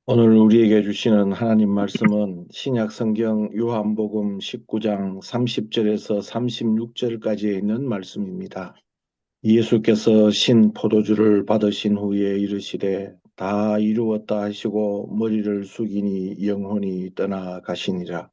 오늘 우리에게 주시는 하나님 말씀은 신약 성경 요한복음 19장 30절에서 36절까지에 있는 말씀입니다. 예수께서 신 포도주를 받으신 후에 이르시되 다 이루었다 하시고 머리를 숙이니 영혼이 떠나가시니라.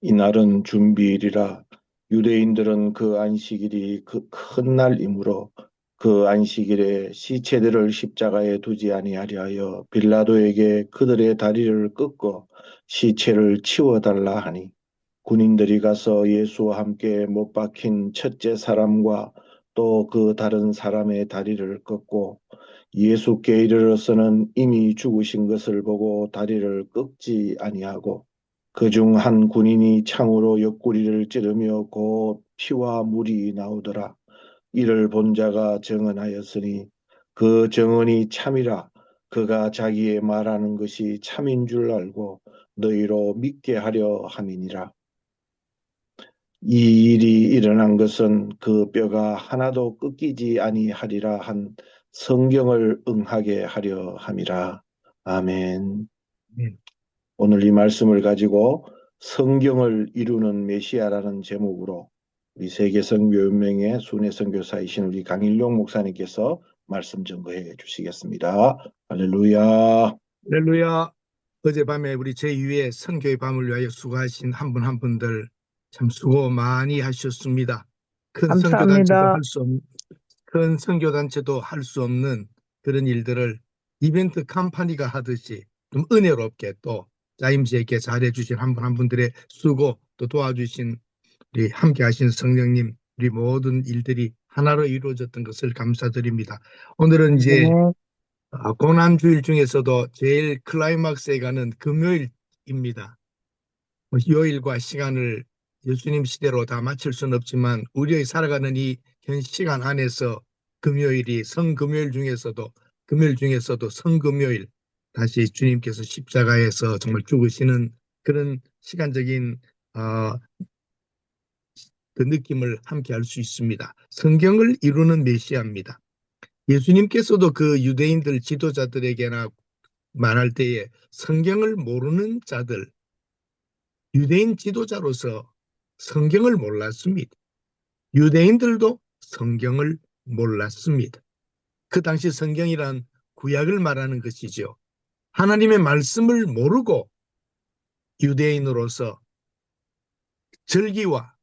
이날은 준비일이라. 유대인들은 그 안식일이 그 큰 날이므로 그 안식일에 시체들을 십자가에 두지 아니하려 빌라도에게 그들의 다리를 꺾어 시체를 치워달라 하니, 군인들이 가서 예수와 함께 못 박힌 첫째 사람과 또 그 다른 사람의 다리를 꺾고 예수께 이르러서는 이미 죽으신 것을 보고 다리를 꺾지 아니하고, 그중 한 군인이 창으로 옆구리를 찌르며 곧 피와 물이 나오더라. 이를 본 자가 증언하였으니 그 증언이 참이라. 그가 자기의 말하는 것이 참인 줄 알고 너희로 믿게 하려 함이니라. 이 일이 일어난 것은 그 뼈가 하나도 꺾이지 아니하리라 한 성경을 응하게 하려 함이라. 아멘. 네. 오늘 이 말씀을 가지고 성경을 이루는 메시아라는 제목으로 우리 세계선교연맹의 순회 선교사이신 우리 강일용 목사님께서 말씀 증거해 주시겠습니다. 할렐루야. 할렐루야. 어젯밤에 우리 제2회 선교의 밤을 위하여 수고하신 한 분 한 분들 참 수고 많이 하셨습니다. 감사합니다. 큰 선교단체도 할 수 없는 그런 일들을 이벤트 컴퍼니가 하듯이 좀 은혜롭게 또 자임새 있게 잘해주신 한 분 한 분들의 수고, 또 도와주신 우리 함께 하신 성령님, 우리 모든 일들이 하나로 이루어졌던 것을 감사드립니다. 오늘은 이제 네. 고난주일 중에서도 제일 클라이막스에 가는 금요일입니다. 요일과 시간을 예수님 시대로 다 맞출 수는 없지만 우리의 살아가는 이 현 시간 안에서 금요일이 금요일 중에서도 성금요일, 다시 주님께서 십자가에서 정말 죽으시는 그런 시간적인 그 느낌을 함께 할 수 있습니다. 성경을 이루는 메시아입니다. 예수님께서도 그 유대인들 지도자들에게나 말할 때에 성경을 모르는 자들, 유대인 지도자로서 성경을 몰랐습니다. 유대인들도 성경을 몰랐습니다. 그 당시 성경이란 구약을 말하는 것이죠. 하나님의 말씀을 모르고 유대인으로서 절기와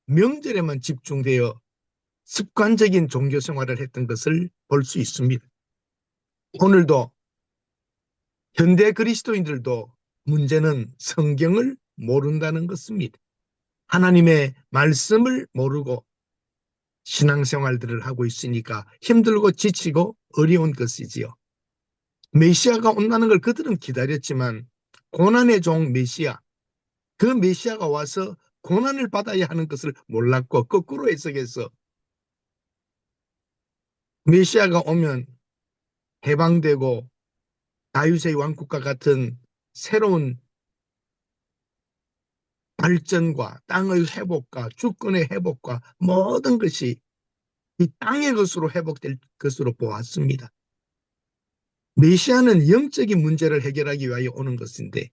명절에만 집중되어 습관적인 종교 생활을 했던 것을 볼 수 있습니다. 오늘도 현대 그리스도인들도 문제는 성경을 모른다는 것입니다. 하나님의 말씀을 모르고 신앙생활들을 하고 있으니까 힘들고 지치고 어려운 것이지요. 메시아가 온다는 걸 그들은 기다렸지만 고난의 종 메시아, 그 메시아가 와서 고난을 받아야 하는 것을 몰랐고 거꾸로 해석해서 메시아가 오면 해방되고 다윗의 왕국과 같은 새로운 발전과 땅의 회복과 주권의 회복과 모든 것이 이 땅의 것으로 회복될 것으로 보았습니다. 메시아는 영적인 문제를 해결하기 위하여 오는 것인데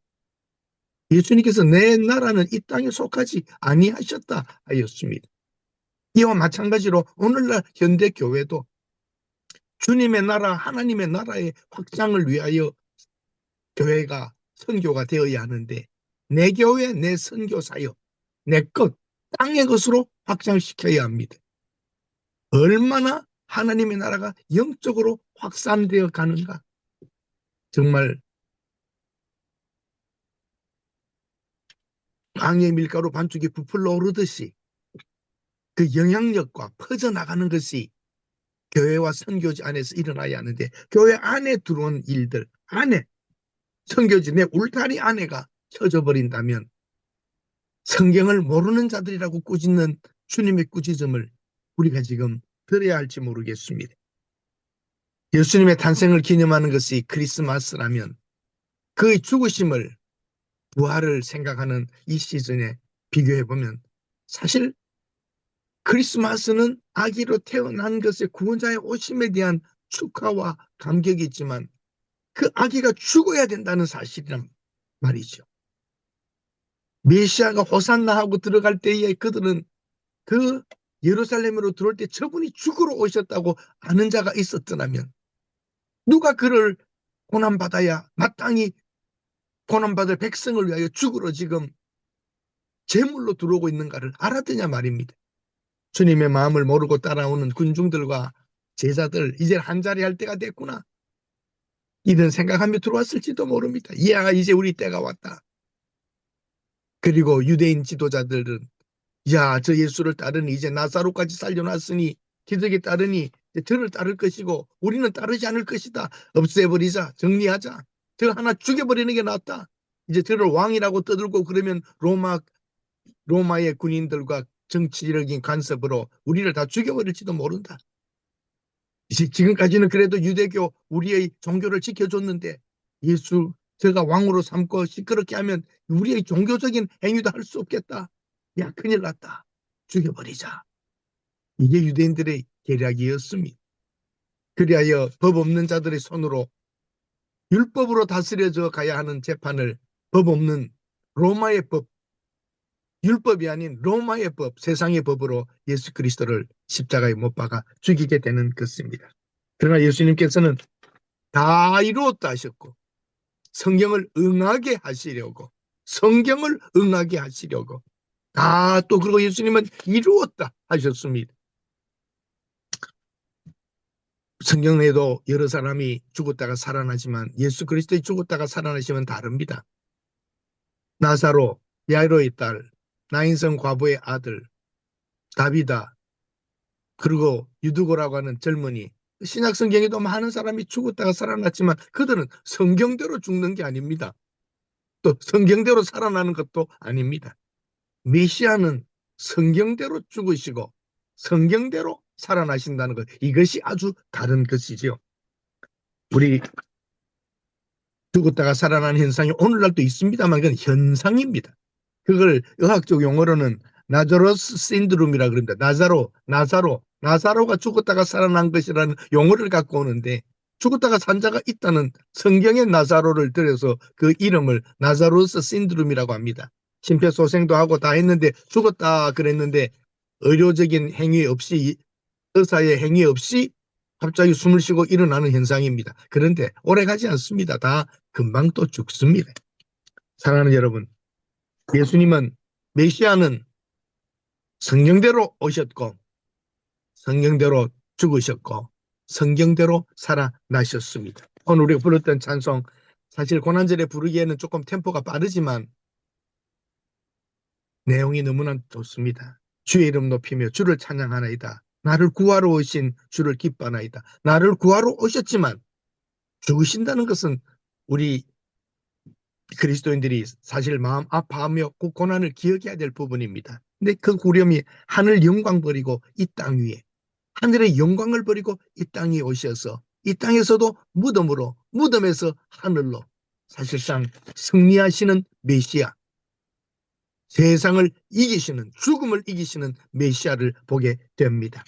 예수님께서 내 나라는 이 땅에 속하지 아니하셨다 하였습니다. 이와 마찬가지로 오늘날 현대 교회도 주님의 나라, 하나님의 나라의 확장을 위하여 교회가 선교가 되어야 하는데 내 교회, 내 선교 사역, 내 것, 땅의 것으로 확장시켜야 합니다. 얼마나 하나님의 나라가 영적으로 확산되어 가는가. 정말 광야의 밀가루 반죽이 부풀러 오르듯이 그 영향력과 퍼져나가는 것이 교회와 선교지 안에서 일어나야 하는데 교회 안에 들어온 일들, 안에 선교지 내 울타리 안에가 켜져 버린다면 성경을 모르는 자들이라고 꾸짖는 주님의 꾸짖음을 우리가 지금 들어야 할지 모르겠습니다. 예수님의 탄생을 기념하는 것이 크리스마스라면 그의 죽으심을, 부활을 생각하는 이 시즌에 비교해보면 사실 크리스마스는 아기로 태어난 것의 구원자의 오심에 대한 축하와 감격이 있지만 그 아기가 죽어야 된다는 사실이란 말이죠. 메시아가 호산나 하고 들어갈 때에 그들은 그 예루살렘으로 들어올 때 저분이 죽으러 오셨다고 아는 자가 있었더라면 누가 그를 고난받아야 마땅히 고난받을 백성을 위하여 죽으러 지금 제물로 들어오고 있는가를 알았더냐 말입니다. 주님의 마음을 모르고 따라오는 군중들과 제자들, 이제 한자리 할 때가 됐구나, 이런 생각하며 들어왔을지도 모릅니다. 이야, 이제 우리 때가 왔다. 그리고 유대인 지도자들은 야, 저 예수를 따르니 이제 나사로까지 살려놨으니 기적에 따르니 이제 저를 따를 것이고 우리는 따르지 않을 것이다. 없애버리자, 정리하자. 저 하나 죽여버리는 게 낫다. 이제 저를 왕이라고 떠들고 그러면 로마의 군인들과 정치적인 간섭으로 우리를 다 죽여버릴지도 모른다. 이제 지금까지는 그래도 유대교 우리의 종교를 지켜줬는데 예수 제가 왕으로 삼고 시끄럽게 하면 우리의 종교적인 행위도 할 수 없겠다. 야, 큰일 났다. 죽여버리자. 이게 유대인들의 계략이었습니다. 그리하여 법 없는 자들의 손으로 율법으로 다스려져 가야 하는 재판을 법 없는 로마의 법, 율법이 아닌 로마의 법, 세상의 법으로 예수 그리스도를 십자가에 못 박아 죽이게 되는 것입니다. 그러나 예수님께서는 다 이루었다 하셨고 성경을 응하게 하시려고 또 그리고 예수님은 이루었다 하셨습니다. 성경에도 여러 사람이 죽었다가 살아나지만 예수 그리스도의 죽었다가 살아나시면 다릅니다. 나사로, 야이로의 딸, 나인성 과부의 아들, 다비다, 그리고 유두고라고 하는 젊은이, 신약 성경에도 많은 사람이 죽었다가 살아났지만 그들은 성경대로 죽는 게 아닙니다. 또 성경대로 살아나는 것도 아닙니다. 메시아는 성경대로 죽으시고 성경대로 살아나신다는 것, 이것이 아주 다른 것이죠. 우리 죽었다가 살아나는 현상이 오늘날도 있습니다만 그건 현상입니다. 그걸 의학적 용어로는 나자로스 신드롬이라고 그럽니다. 나사로가 죽었다가 살아난 것이라는 용어를 갖고 오는데 죽었다가 산 자가 있다는 성경의 나사로를 들여서 그 이름을 나자로스 신드롬이라고 합니다. 심폐소생도 하고 다 했는데 죽었다 그랬는데 의료적인 행위 없이, 의사의 행위 없이 갑자기 숨을 쉬고 일어나는 현상입니다. 그런데 오래가지 않습니다. 다 금방 또 죽습니다. 사랑하는 여러분, 예수님은, 메시아는 성경대로 오셨고 성경대로 죽으셨고 성경대로 살아나셨습니다. 오늘 우리가 불렀던 찬송, 사실 고난절에 부르기에는 조금 템포가 빠르지만 내용이 너무나 좋습니다. 주의 이름 높이며 주를 찬양하나이다. 나를 구하러 오신 주를 기뻐하나이다. 나를 구하러 오셨지만 죽으신다는 것은 우리 그리스도인들이 사실 마음 아파하며 그 고난을 기억해야 될 부분입니다. 근데 그 구름이 하늘 영광 버리고 이 땅 위에, 하늘의 영광을 버리고 이 땅에 오셔서 이 땅에서도 무덤으로, 무덤에서 하늘로, 사실상 승리하시는 메시아, 세상을 이기시는, 죽음을 이기시는 메시아를 보게 됩니다.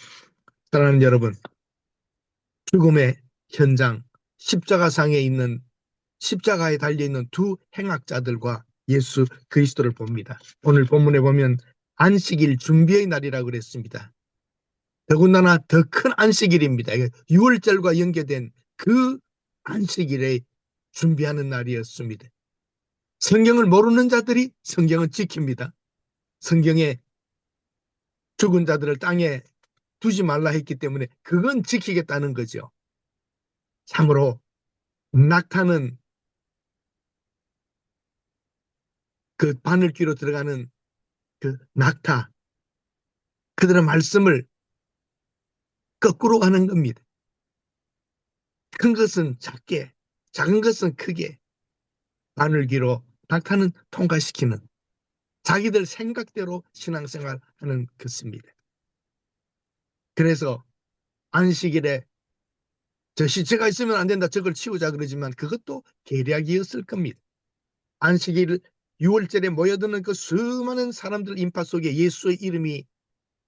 사랑하는 여러분, 죽음의 현장, 십자가상에 있는, 십자가에 달려있는 두 행악자들과 예수 그리스도를 봅니다. 오늘 본문에 보면 안식일 준비의 날이라고 그랬습니다. 더군다나 더 큰 안식일입니다. 유월절과 연계된 그 안식일에 준비하는 날이었습니다. 성경을 모르는 자들이 성경을 지킵니다. 성경에 죽은 자들을 땅에 두지 말라 했기 때문에 그건 지키겠다는 거죠. 참으로 낙타는 그 바늘귀로 들어가는 그 낙타, 그들의 말씀을 거꾸로 가는 겁니다. 큰 것은 작게, 작은 것은 크게 바늘귀로 낙타는 통과시키는, 자기들 생각대로 신앙생활하는 것입니다. 그래서 안식일에 저 시체가 있으면 안 된다, 저걸 치우자 그러지만 그것도 계략이었을 겁니다. 안식일 6월절에 모여드는 그 수많은 사람들 인파 속에 예수의 이름이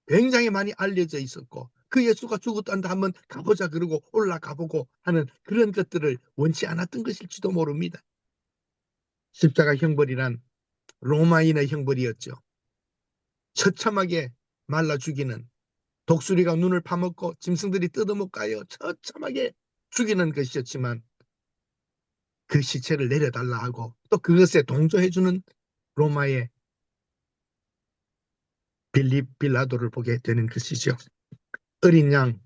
굉장히 많이 알려져 있었고 그 예수가 죽었다는데 한번 가보자 그러고 올라가보고 하는 그런 것들을 원치 않았던 것일지도 모릅니다. 십자가 형벌이란 로마인의 형벌이었죠. 처참하게 말라 죽이는, 독수리가 눈을 파먹고 짐승들이 뜯어먹가요 처참하게 죽이는 것이었지만 그 시체를 내려달라 하고 또 그것에 동조해주는 로마의 빌라도를 보게 되는 것이죠. 어린 양,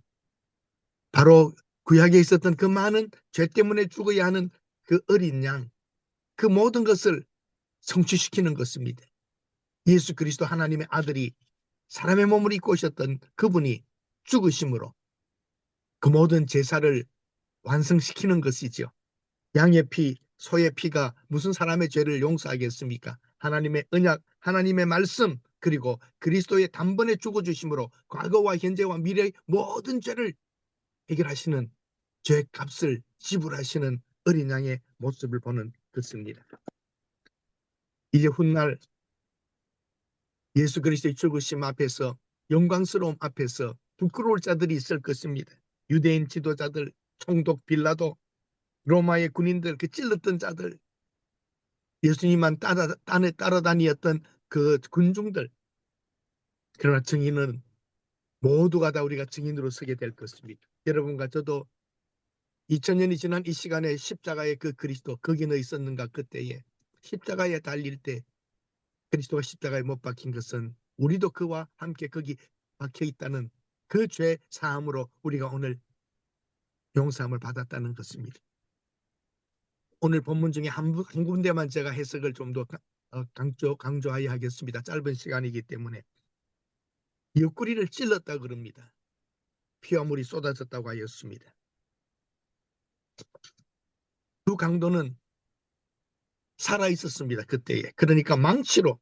바로 구약에 있었던 그 많은 죄 때문에 죽어야 하는 그 어린 양, 그 모든 것을 성취시키는 것입니다. 예수 그리스도 하나님의 아들이 사람의 몸을 입고 오셨던 그분이 죽으심으로 그 모든 제사를 완성시키는 것이죠. 양의 피, 소의 피가 무슨 사람의 죄를 용서하겠습니까? 하나님의 언약, 하나님의 말씀, 그리고 그리스도의 단번에 죽어주심으로 과거와 현재와 미래의 모든 죄를 해결하시는, 죄값을 지불하시는 어린 양의 모습을 보는 것입니다. 이제 훗날 예수 그리스도의 죽으심 앞에서, 영광스러움 앞에서 부끄러울 자들이 있을 것입니다. 유대인 지도자들, 총독 빌라도, 로마의 군인들, 그 찔렀던 자들, 예수님만 따라다니었던 그 군중들. 그러나 증인은 모두가 다 우리가 증인으로 서게 될 것입니다. 여러분과 저도 2000년이 지난 이 시간에 십자가의 그 그리스도 거기는 있었는가? 그때에 십자가에 달릴 때 그리스도가 십자가에 못 박힌 것은 우리도 그와 함께 거기 박혀 있다는 그 죄 사함으로 우리가 오늘 용서함을 받았다는 것입니다. 오늘 본문 중에 한 군데만 제가 해석을 좀 더 강조하여 하겠습니다. 짧은 시간이기 때문에. 옆구리를 찔렀다 그럽니다. 피와 물이 쏟아졌다고 하였습니다. 두 강도는 살아 있었습니다. 그때에. 그러니까 망치로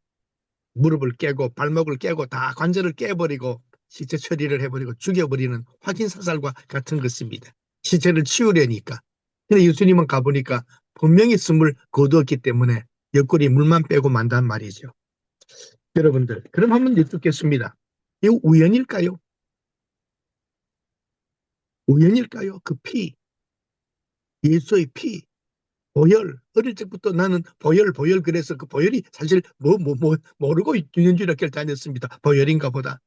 무릎을 깨고 발목을 깨고 다 관절을 깨버리고 시체 처리를 해버리고 죽여버리는 확인 사살과 같은 것입니다. 시체를 치우려니까. 근데 예수님은 가보니까 분명히 숨을 거두었기 때문에 옆구리 물만 빼고 만단 말이죠. 여러분들, 그럼 한번 여쭙겠습니다. 이거 우연일까요? 우연일까요? 그 피, 예수의 피, 보혈, 어릴 적부터 나는 보혈 그래서 그 보혈이 사실 모르고 유년주일학교를 다녔습니다. 보혈인가 보다.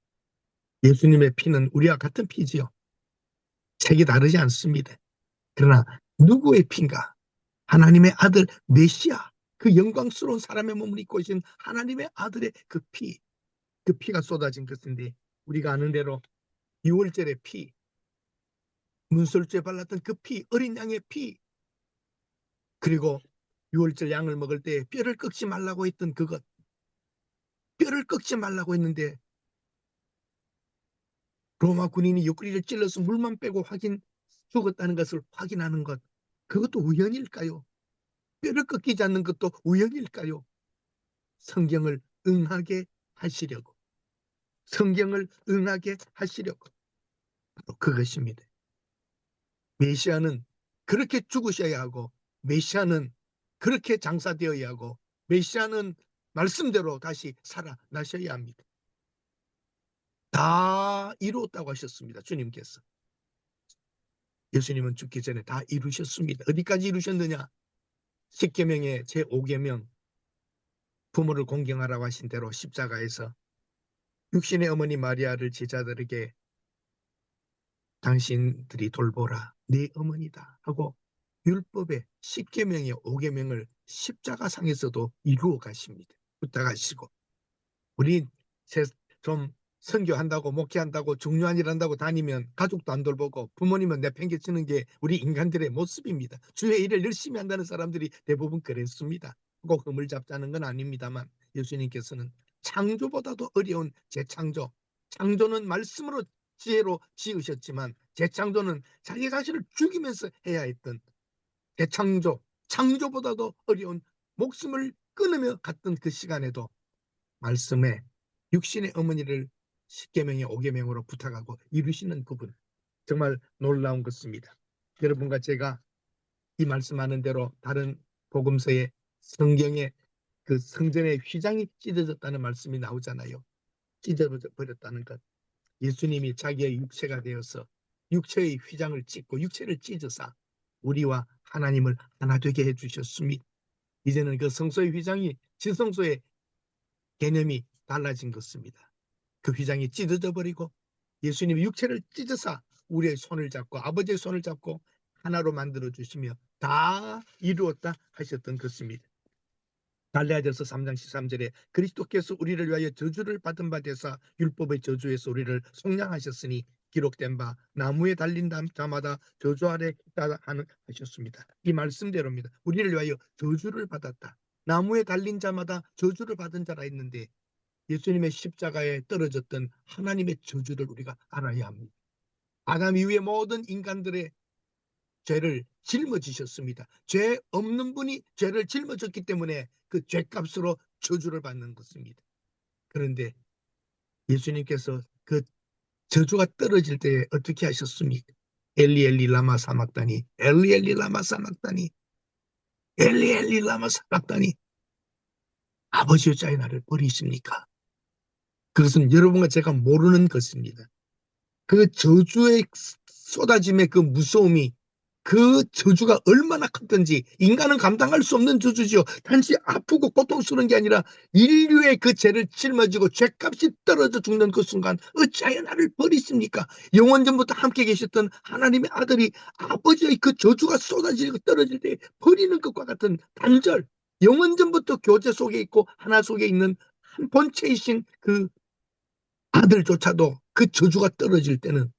예수님의 피는 우리와 같은 피지요. 색이 다르지 않습니다. 그러나 누구의 피인가? 하나님의 아들 메시아, 그 영광스러운 사람의 몸을 입고 계신 하나님의 아들의 그 피, 그 피가 쏟아진 것인데 우리가 아는 대로 6월절의 피, 문설주에 발랐던 그 피, 어린 양의 피, 그리고 6월절 양을 먹을 때 뼈를 꺾지 말라고 했던 그것, 뼈를 꺾지 말라고 했는데 로마 군인이 옆구리를 찔러서 물만 빼고 죽었다는 것을 확인하는 것, 그것도 우연일까요? 뼈를 꺾이지 않는 것도 우연일까요? 성경을 응하게 하시려고, 성경을 응하게 하시려고, 바로 그것입니다. 메시아는 그렇게 죽으셔야 하고, 메시아는 그렇게 장사되어야 하고, 메시아는 말씀대로 다시 살아나셔야 합니다. 다 이루었다고 하셨습니다. 주님께서. 예수님은 죽기 전에 다 이루셨습니다. 어디까지 이루셨느냐? 10계명의 제5계명, 부모를 공경하라고 하신 대로 십자가에서 육신의 어머니 마리아를 제자들에게 당신들이 돌보라, 네 어머니다 하고 율법의 10계명의 5계명을 십자가상에서도 이루어 가십니다. 부탁하시고, 우리 좀 선교한다고 목회한다고 중요한 일 한다고 다니면 가족도 안 돌보고 부모님은 내팽개치는 게 우리 인간들의 모습입니다. 주의 일을 열심히 한다는 사람들이 대부분 그랬습니다. 꼭 흠을 잡자는 건 아닙니다만 예수님께서는 창조보다도 어려운 재창조, 창조는 말씀으로 지혜로 지으셨지만 재창조는 자기 자신을 죽이면서 해야 했던 재창조, 창조보다도 어려운 목숨을 끊으며 갔던 그 시간에도 말씀에 육신의 어머니를 10계명의 5계명으로 부탁하고 이루시는 그분, 정말 놀라운 것입니다. 여러분과 제가 이 말씀하는 대로 다른 복음서에 성경에 그 성전의 휘장이 찢어졌다는 말씀이 나오잖아요. 찢어버렸다는 것. 예수님이 자기의 육체가 되어서 육체의 휘장을 찢고 육체를 찢어서 우리와 하나님을 하나 되게 해주셨습니다. 이제는 그 성소의 휘장이 진성소의 개념이 달라진 것입니다. 그 휘장이 찢어져 버리고 예수님이 육체를 찢어서 우리의 손을 잡고 아버지의 손을 잡고 하나로 만들어 주시며 다 이루었다 하셨던 것입니다. 갈라디아서 3장 13절에 그리스도께서 우리를 위하여 저주를 받은 바 되사 율법의 저주에서 우리를 속량하셨으니 기록된 바 나무에 달린 자마다 저주 아래 있다 하셨습니다. 이 말씀대로입니다. 우리를 위하여 저주를 받았다. 나무에 달린 자마다 저주를 받은 자라 했는데 예수님의 십자가에 떨어졌던 하나님의 저주를 우리가 알아야 합니다. 아담 이후의 모든 인간들의 죄를 짊어지셨습니다. 죄 없는 분이 죄를 짊어졌기 때문에 그 죄값으로 저주를 받는 것입니다. 그런데 예수님께서 그 저주가 떨어질 때 어떻게 하셨습니까? 엘리 엘리 라마 사막다니 엘리 엘리 라마 사막다니 엘리 엘리 라마 사막다니 아버지 여자의 나를 버리십니까? 그것은 여러분과 제가 모르는 것입니다. 그 저주의 쏟아짐의 그 무서움이 그 저주가 얼마나 컸던지 인간은 감당할 수 없는 저주죠. 단지 아프고 고통스러운 게 아니라 인류의 그 죄를 짊어지고 죄값이 떨어져 죽는 그 순간 어찌하여 나를 버리십니까? 영원전부터 함께 계셨던 하나님의 아들이 아버지의 그 저주가 쏟아지고 떨어질 때 버리는 것과 같은 단절, 영원전부터 교제 속에 있고 하나 속에 있는 한 본체이신 그 아들조차도 그 저주가 떨어질 때는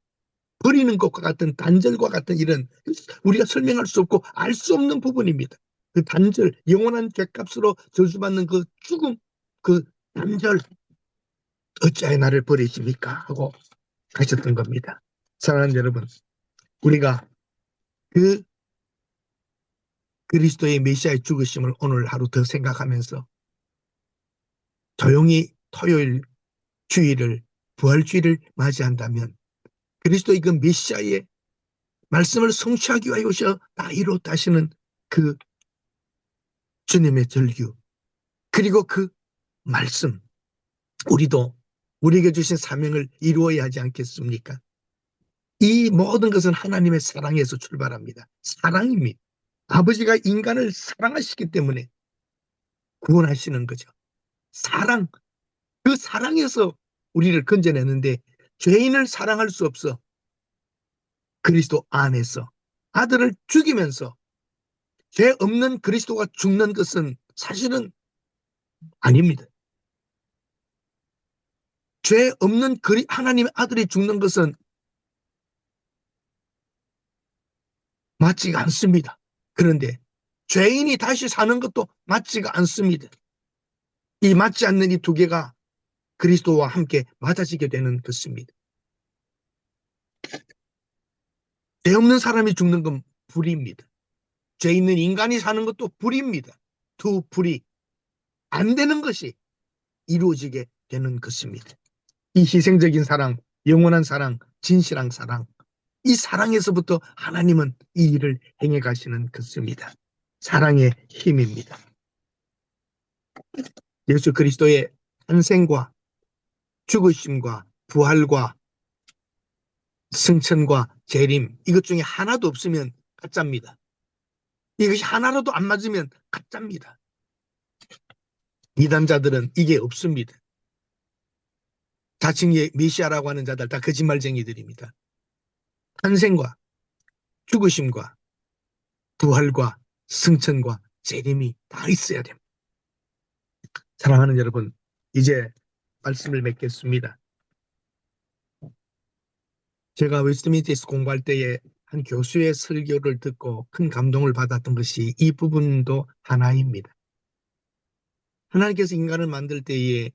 버리는 것과 같은 단절과 같은 이런 우리가 설명할 수 없고 알 수 없는 부분입니다. 그 단절, 영원한 죄값으로 저주받는 그 죽음, 그 단절 어찌하여 나를 버리십니까? 하고 하셨던 겁니다. 사랑하는 여러분, 우리가 그 그리스도의 메시아의 죽으심을 오늘 하루 더 생각하면서 조용히 토요일 주일을 부활주일을 맞이한다면 그리스도의 그 메시아의 말씀을 성취하기 위하여 오셔 다 이루었다 하시는 그 주님의 절규 그리고 그 말씀 우리도 우리에게 주신 사명을 이루어야 하지 않겠습니까? 이 모든 것은 하나님의 사랑에서 출발합니다. 사랑입니다. 아버지가 인간을 사랑하시기 때문에 구원하시는 거죠. 사랑, 그 사랑에서 우리를 건져내는데 죄인을 사랑할 수 없어. 그리스도 안에서 아들을 죽이면서 죄 없는 그리스도가 죽는 것은 사실은 아닙니다. 죄 없는 하나님의 아들이 죽는 것은 맞지가 않습니다. 그런데 죄인이 다시 사는 것도 맞지가 않습니다. 이 맞지 않는 이 두 개가 그리스도와 함께 맞아지게 되는 것입니다. 죄 없는 사람이 죽는 건 불의입니다. 죄 있는 인간이 사는 것도 불의입니다. 두 불이 안 되는 것이 이루어지게 되는 것입니다. 이 희생적인 사랑, 영원한 사랑, 진실한 사랑, 이 사랑에서부터 하나님은 이 일을 행해 가시는 것입니다. 사랑의 힘입니다. 예수 그리스도의 탄생과 죽으심과 부활과 승천과 재림 이것 중에 하나도 없으면 가짜입니다. 이것이 하나라도 안 맞으면 가짜입니다. 이단자들은 이게 없습니다. 자칭의 메시아라고 하는 자들 다 거짓말쟁이들입니다. 탄생과 죽으심과 부활과 승천과 재림이 다 있어야 됩니다. 사랑하는 여러분, 이제 말씀을 맺겠습니다. 제가 웨스트민스터에서 공부할 때에 한 교수의 설교를 듣고 큰 감동을 받았던 것이 이 부분도 하나입니다. 하나님께서 인간을 만들 때에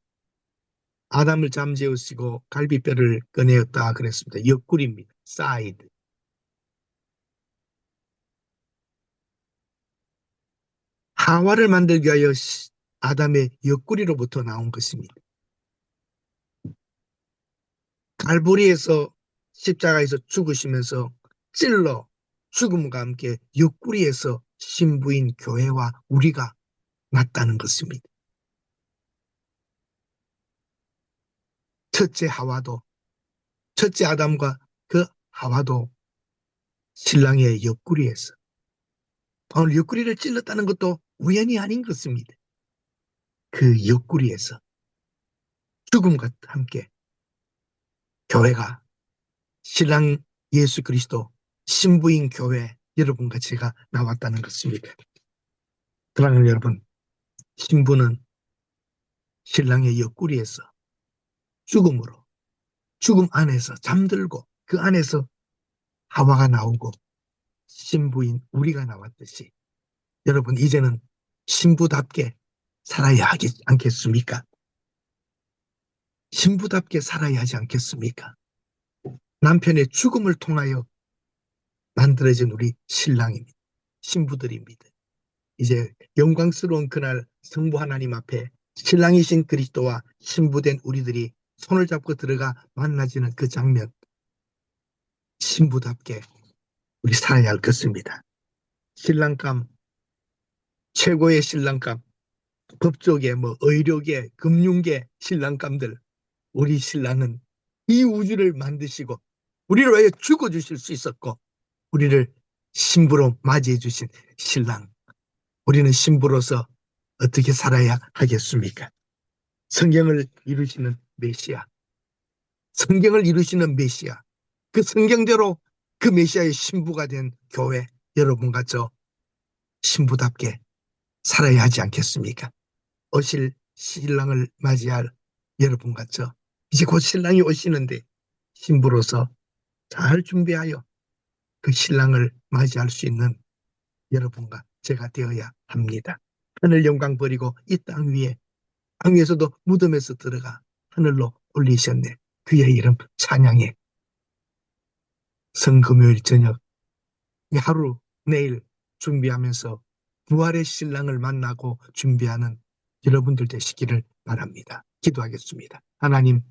아담을 잠재우시고 갈비뼈를 꺼내었다 그랬습니다. 옆구리입니다. 사이드. 하와를 만들기 위하여 아담의 옆구리로부터 나온 것입니다. 갈보리에서 십자가에서 죽으시면서 찔러 죽음과 함께 옆구리에서 신부인 교회와 우리가 났다는 것입니다. 첫째 하와도 첫째 아담과 그 하와도 신랑의 옆구리에서, 오늘 옆구리를 찔렀다는 것도 우연이 아닌 것입니다. 그 옆구리에서 죽음과 함께 교회가, 신랑 예수 그리스도 신부인 교회 여러분과 제가 나왔다는 것입니다. 사랑하는 여러분, 신부는 신랑의 옆구리에서 죽음으로, 죽음 안에서 잠들고 그 안에서 하와가 나오고 신부인 우리가 나왔듯이 여러분 이제는 신부답게 살아야 하지 않겠습니까? 신부답게 살아야 하지 않겠습니까? 남편의 죽음을 통하여 만들어진 우리 신랑입니다. 신부들입니다. 이제 영광스러운 그날 성부 하나님 앞에 신랑이신 그리스도와 신부된 우리들이 손을 잡고 들어가 만나지는 그 장면, 신부답게 우리 살아야 할 것입니다. 신랑감, 최고의 신랑감, 법조계, 의료계, 금융계 신랑감들, 우리 신랑은 이 우주를 만드시고 우리를 위해 죽어주실 수 있었고 우리를 신부로 맞이해 주신 신랑, 우리는 신부로서 어떻게 살아야 하겠습니까? 성경을 이루시는 메시아, 성경을 이루시는 메시아, 그 성경대로 그 메시아의 신부가 된 교회 여러분과 저 신부답게 살아야 하지 않겠습니까? 오실 신랑을 맞이할 여러분과 저 이제 곧 신랑이 오시는데 신부로서 잘 준비하여 그 신랑을 맞이할 수 있는 여러분과 제가 되어야 합니다. 하늘 영광 버리고 이 땅 위에, 땅 위에서도 무덤에서 들어가 하늘로 올리셨네. 그의 이름 찬양해. 성금요일 저녁 이 하루 내일 준비하면서 부활의 신랑을 만나고 준비하는 여러분들 되시기를 바랍니다. 기도하겠습니다. 하나님,